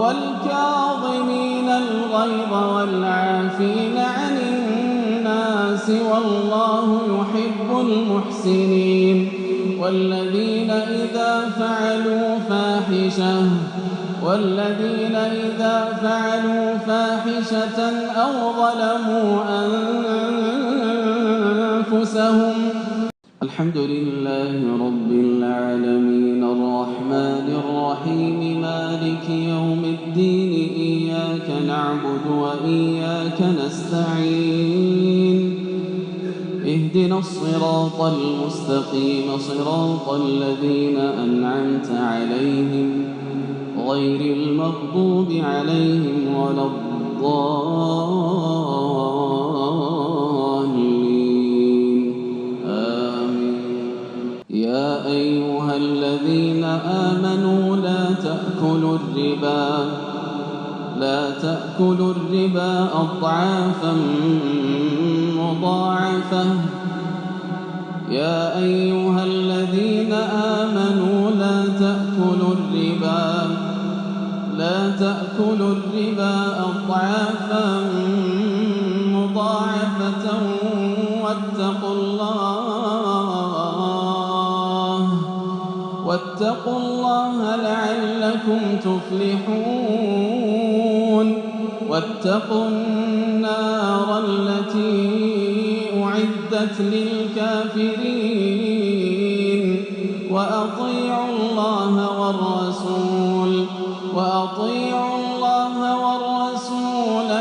والكاظمين الغيظ والعافين عن الناس والله يحب المحسنين والذين إذا فعلوا فاحشة أو ظلموا أنفسهم. الحمد لله رب العالمين الرحمن الرحيم مالك يوم الدين إياك نعبد وإياك نستعين اهدنا الصراط المستقيم صراط الذين أنعمت عليهم غير المغضوب عليهم ولا الضالين آمين. يا أيها الذين آمنوا لا تأكلوا الربا أضعافا مضاعفة. يا أيها الذين آمنوا لا تأكلوا الربا أضعافا مضاعفة واتقوا الله لعلكم تفلحون. واتقوا النار التي أعدت للكافرين وأطيعوا الله والرسول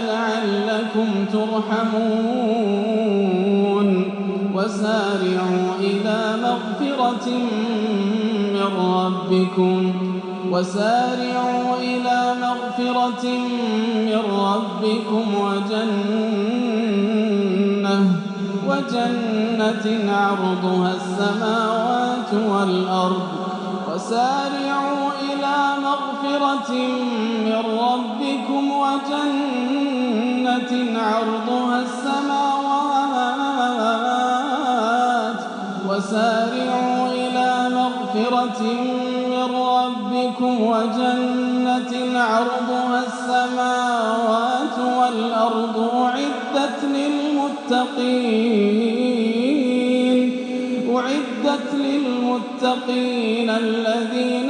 لعلكم ترحمون. وسارعوا إلى مغفرة من ربكم وجنة عرضها السماوات والأرض وسارعوا إلى مغفرة من ربكم وجنة عرضها السماوات والأرض أعدت للمتقين الذين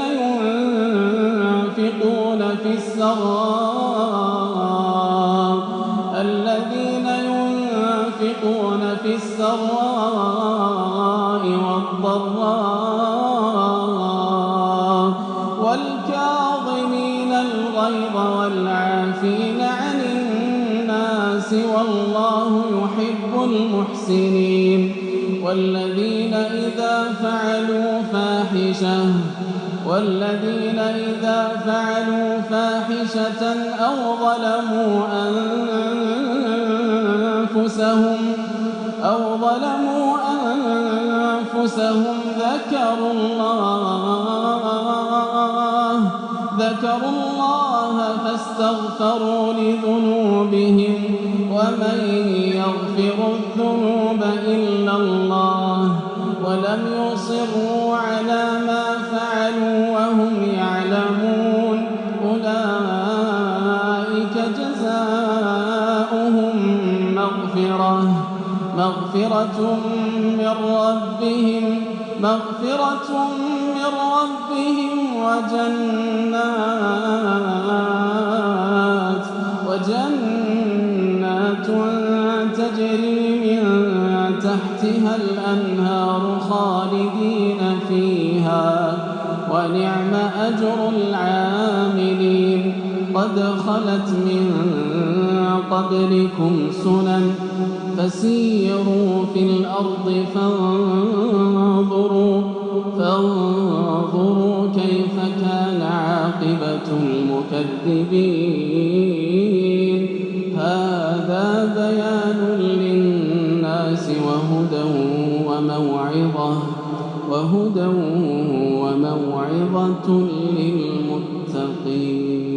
ينفقون في السراء والضراء والكاظمين الغيظ والعافين عن الناس والله يحب المحسنين والذين إذا فعلوا فاحشة أو ظلموا أنفسهم ذكروا الله فاستغفروا لذنوبهم ومن يغفر الذنوب إلا الله ولم يصروا على ما فعلوا وهم يعلمون أولئك جزاؤهم مغفرة من ربهم وجنات تجري من تحتها الأنهار خالدين فيها ونعم أجر العاملين. قد خلت من قبلكم سنن فسيروا في الأرض فانظروا كيف كان عاقبة المكذبين. هذا بيان للناس وهدى وموعظة للمتقين.